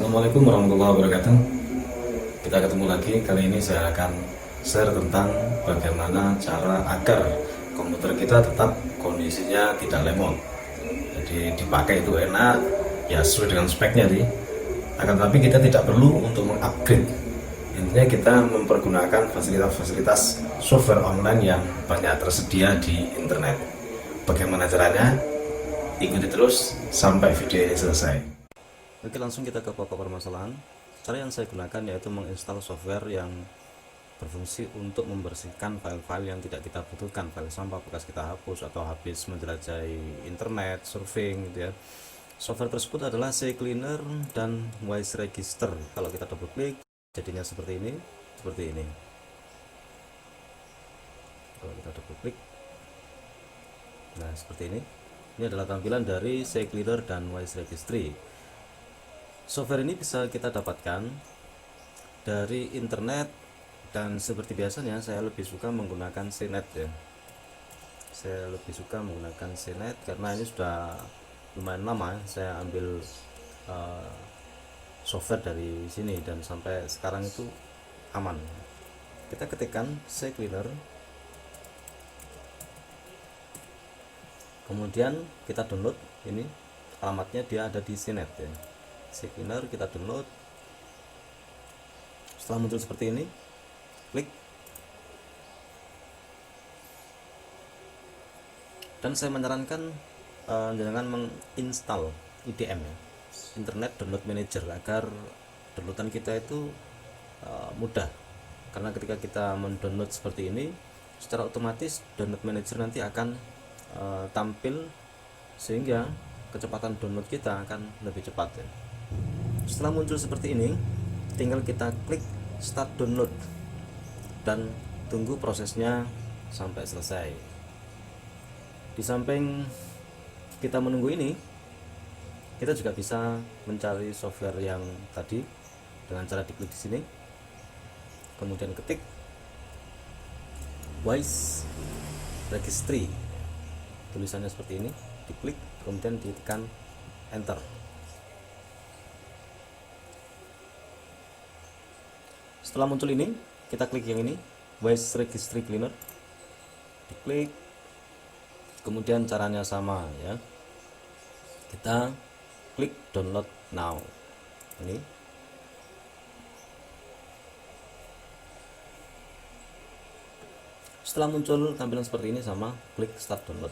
Assalamualaikum warahmatullahi wabarakatuh. Kita ketemu lagi. Kali ini saya akan share tentang bagaimana cara agar komputer kita tetap kondisinya tidak lemot. Jadi dipakai itu enak, ya sesuai dengan speknya sih. Akan tapi kita tidak perlu untuk mengupgrade. Intinya kita mempergunakan fasilitas-fasilitas software online yang banyak tersedia di internet. Bagaimana caranya? Ikuti terus sampai video ini selesai. Oke, langsung kita ke pokok permasalahan. Cara yang saya gunakan yaitu menginstal software yang berfungsi untuk membersihkan file-file yang tidak kita butuhkan, file sampah bekas kita hapus atau habis menjelajahi internet, surfing gitu ya. Software tersebut adalah CCleaner dan Wise Register. Kalau kita double klik jadinya seperti ini, seperti ini. Kalau kita double klik, nah seperti ini. Ini adalah tampilan dari CCleaner dan Wise Registry. Software ini bisa kita dapatkan dari internet, dan seperti biasanya saya lebih suka menggunakan CNET ya. Saya lebih suka menggunakan CNET karena ini sudah lumayan lama saya ambil software dari sini dan sampai sekarang itu aman. Kita ketikkan CCleaner, kemudian kita download. Ini alamatnya dia ada di CNET ya. CCleaner kita download. Setelah muncul seperti ini, klik, dan saya menyarankan jangan menginstal IDM ya, Internet Download Manager, agar downloadan kita itu mudah. Karena ketika kita mendownload seperti ini, secara otomatis download manager nanti akan tampil, sehingga kecepatan download kita akan lebih cepat ya. Setelah muncul seperti ini, tinggal kita klik start download dan tunggu prosesnya sampai selesai. Di samping kita menunggu ini, kita juga bisa mencari software yang tadi dengan cara diklik di sini, kemudian ketik Wise Registry, tulisannya seperti ini, diklik, kemudian ditekan enter. Setelah muncul ini, kita klik yang ini, Wise Registry Cleaner, diklik, kemudian caranya sama ya, kita klik download now. Ini setelah muncul tampilan seperti ini, sama klik start download.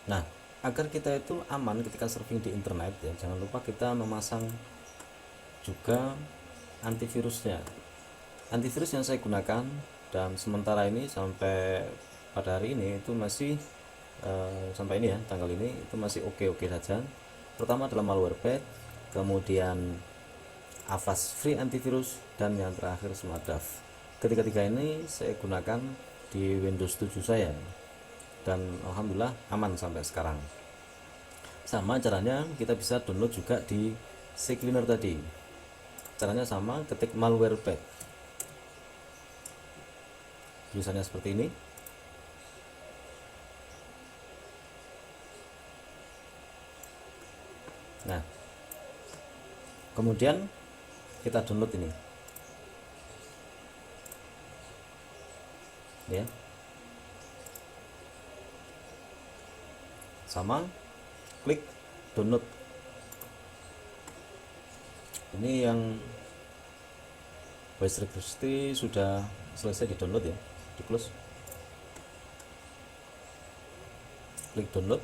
Nah, agar kita itu aman ketika surfing di internet ya, jangan lupa kita memasang juga antivirusnya. Antivirus yang saya gunakan dan sementara ini sampai pada hari ini itu masih sampai ini ya, tanggal ini itu masih oke-oke saja. Pertama adalah Malwarebytes, kemudian Avast Free Antivirus, dan yang terakhir Smartdraft. Ketiga-tiga ini saya gunakan di Windows 7 saya, dan alhamdulillah aman sampai sekarang. Sama caranya kita bisa download juga di CCleaner tadi. Caranya sama, ketik Malwarebytes, tulisannya seperti ini. Nah, kemudian kita download ini ya, sama klik download. Ini yang Wise Registry sudah selesai di download ya, di close, klik download,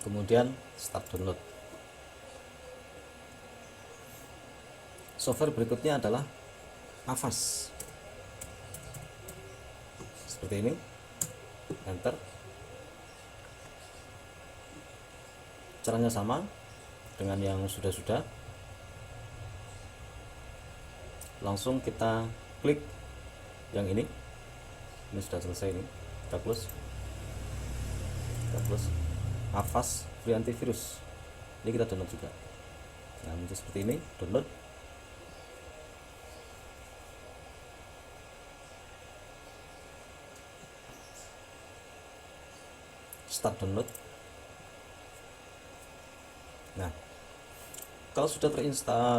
kemudian start download. Software berikutnya adalah Avast, seperti ini, enter. Caranya sama dengan yang sudah-sudah. Langsung kita klik yang ini sudah selesai, ini kita close, Avast Free Antivirus, ini kita download juga. Nah, muncul seperti ini, download. start download. Nah, kalau sudah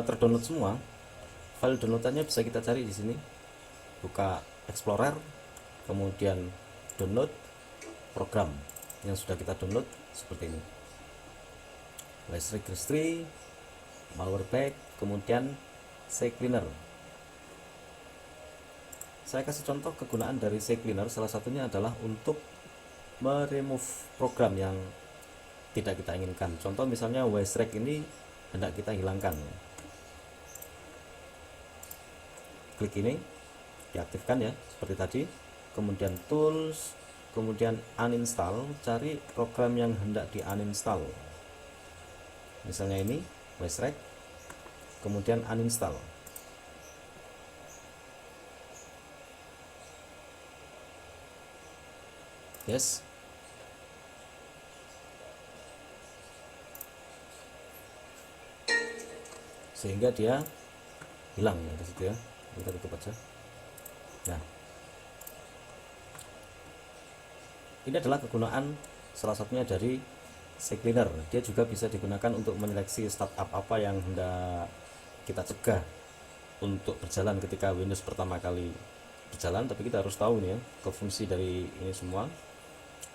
terdownload semua, file downloadannya bisa kita cari di sini. Buka Explorer, kemudian download program yang sudah kita download seperti ini. Wise Registry, Malwarebytes, kemudian CCleaner. Saya kasih contoh kegunaan dari CCleaner, salah satunya adalah untuk meremove program yang tidak kita inginkan. Contoh misalnya WSREC ini hendak kita hilangkan. Klik ini, diaktifkan ya, seperti tadi. Kemudian tools, kemudian uninstall, cari program yang hendak di uninstall. Misalnya ini, WSREC, kemudian uninstall. Yes. Sehingga dia hilang ya di situ ya. Kita tutup aja. Nah, ini adalah kegunaan salah satunya dari CCleaner. Dia juga bisa digunakan untuk menyeleksi startup apa yang hendak kita cegah untuk berjalan ketika Windows pertama kali berjalan. Tapi kita harus tahu nih ya, ke fungsi dari ini semua.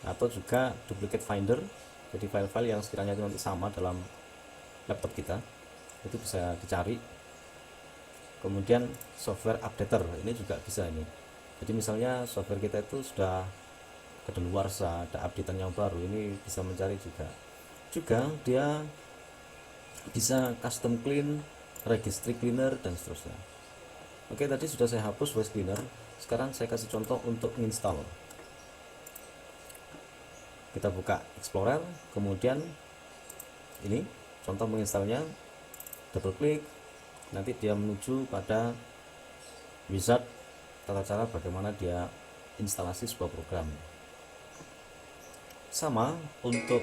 Atau juga duplicate finder, jadi file-file yang sekiranya itu nanti sama dalam laptop kita, itu bisa dicari. Kemudian software updater, ini juga bisa ini. Jadi misalnya software kita itu sudah kedaluarsa, ada updatean yang baru, ini bisa mencari juga. Juga dia bisa custom clean, registry cleaner, dan seterusnya. Oke, tadi sudah saya hapus voice cleaner. Sekarang saya kasih contoh untuk install. Kita buka Explorer, kemudian ini contoh menginstalnya, double klik, nanti dia menuju pada wizard tata cara bagaimana dia instalasi sebuah program. Sama untuk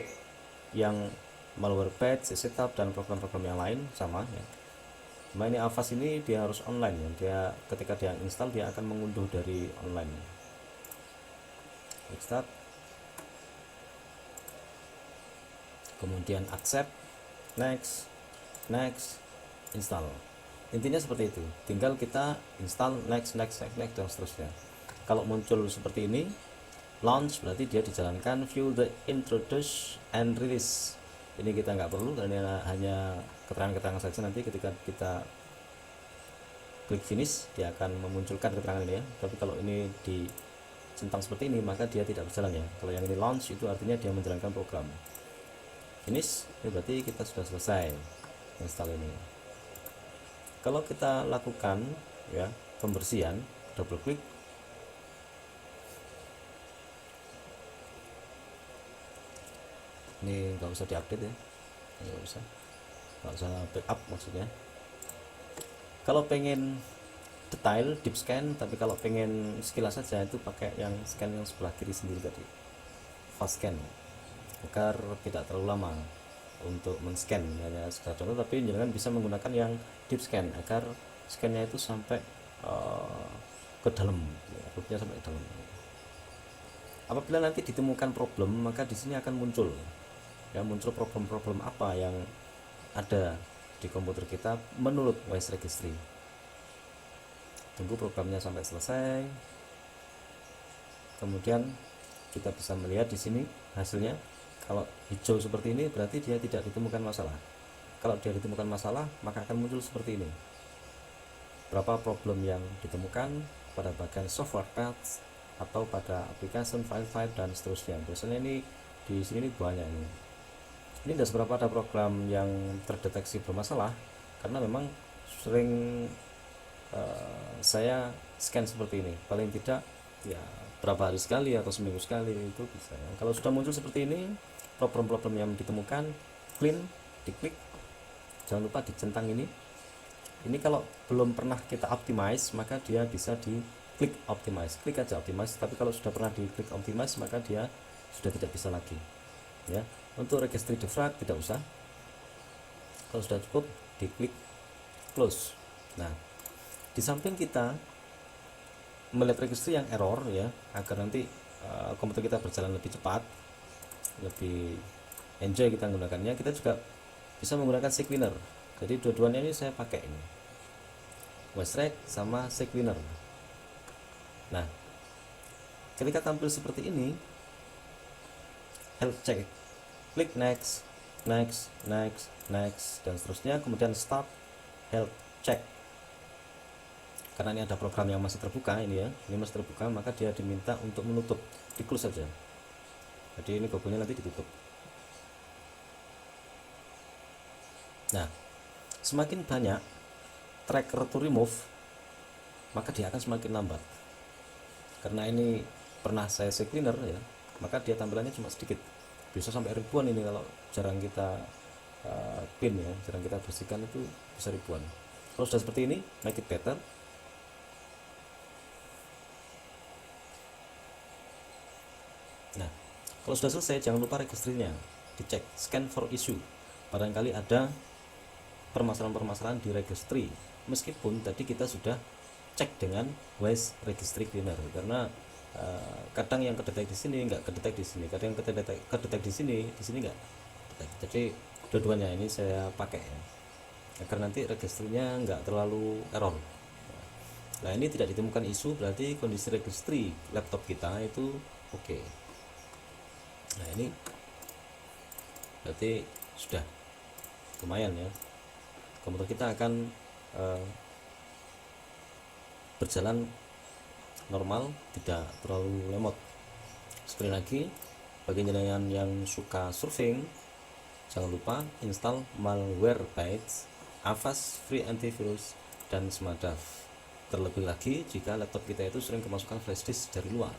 yang Malwarebytes, setup, dan program-program yang lain sama ya. Cuma ini Avast ini dia harus online ya. Dia ketika dia install dia akan mengunduh dari online. Start. Kemudian accept, next, install. Intinya seperti itu. Tinggal kita install, next, dan seterusnya. Kalau muncul seperti ini, launch, berarti dia dijalankan. View the introduce and release. Ini kita nggak perlu karena hanya keterangan-keterangan saja. Nanti ketika kita klik finish, dia akan memunculkan keterangan ini ya. Tapi kalau ini dicentang seperti ini, maka dia tidak berjalan ya. Kalau yang ini launch, itu artinya dia menjalankan program. Finish, ini berarti kita sudah selesai install ini. Kalau kita lakukan ya pembersihan, double klik, ini nggak usah diupdate ya, nggak usah backup maksudnya. Kalau pengen detail deep scan, tapi kalau pengen sekilas saja itu pakai yang scan yang sebelah kiri sendiri tadi, fast scan, agar tidak terlalu lama untuk men-scan hanya sekedar contoh. Tapi jangan bisa menggunakan yang deep scan agar scannya itu sampai ke dalam ya, rupanya sampai ke dalam. Apabila nanti ditemukan problem, maka di sini akan muncul ya, muncul problem-problem apa yang ada di komputer kita menurut Wise Registry. Tunggu programnya sampai selesai, kemudian kita bisa melihat di sini hasilnya. Kalau hijau seperti ini berarti dia tidak ditemukan masalah. Kalau dia ditemukan masalah, maka akan muncul seperti ini. Berapa problem yang ditemukan pada bagian software paths atau pada application file dan seterusnya. Biasanya ini di sini banyak ini. Ini tidak seberapa ada program yang terdeteksi bermasalah karena memang sering saya scan seperti ini. Paling tidak ya berapa hari sekali atau seminggu sekali itu bisa. Kalau sudah muncul seperti ini, problem-problem yang ditemukan, clean, diklik, jangan lupa dicentang ini. Ini kalau belum pernah kita optimize, maka dia bisa di klik optimize, klik aja optimize. Tapi kalau sudah pernah diklik optimize, maka dia sudah tidak bisa lagi ya. Untuk registry defrag tidak usah, kalau sudah cukup diklik close. Nah, di samping kita melihat registry yang error ya, agar nanti komputer kita berjalan lebih cepat, lebih enjoy kita menggunakannya. Kita juga bisa menggunakan CCleaner. Jadi dua-duanya ini saya pakai ini, Wesrec sama CCleaner. Nah, ketika tampil seperti ini, health check, klik next, next, next, next, dan seterusnya, kemudian start health check. Karena ini ada program yang masih terbuka, ini ya, ini masih terbuka, maka dia diminta untuk menutup, di close saja. Jadi ini gogolnya nanti ditutup. Nah, semakin banyak tracker to remove, maka dia akan semakin lambat. Karena ini pernah saya CCleaner ya, maka dia tampilannya cuma sedikit, bisa sampai ribuan ini kalau jarang kita pin ya, jarang kita bersihkan itu bisa ribuan. Kalau sudah seperti ini, make it better. Nah, kalau sudah selesai, jangan lupa registrinya dicek, scan for issue. Barangkali ada permasalahan-permasalahan di registry, meskipun tadi kita sudah cek dengan Waste Registry Cleaner, karena kadang yang kedetek di sini nggak kedetek di sini, kadang yang kedetek di sini nggak kedetek. Jadi dua-duanya ini saya pakai ya, agar nanti registrinya nggak terlalu error. Nah, ini tidak ditemukan isu, berarti kondisi registry laptop kita itu oke. Nah, ini berarti sudah lumayan ya, komputer kita akan berjalan normal, tidak terlalu lemot. Sekali lagi, bagi jenengan yang suka surfing, jangan lupa install Malwarebytes, Avast Free Antivirus, dan Smartdav. Terlebih lagi jika laptop kita itu sering kemasukan flash disk dari luar.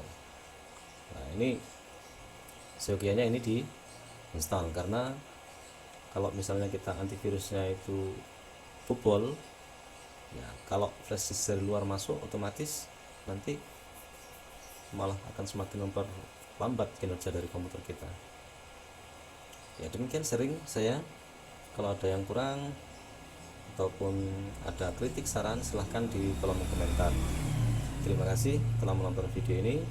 Nah, ini seyogianya ini di install, karena kalau misalnya kita antivirusnya itu bobol ya, kalau flash disk dari luar masuk, otomatis nanti malah akan semakin memperlambat kinerja dari komputer kita. Ya, demikian sharing saya. Kalau ada yang kurang ataupun ada kritik saran, silahkan di kolom komentar. Terima kasih telah menonton video ini.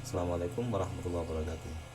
Assalamualaikum warahmatullahi wabarakatuh.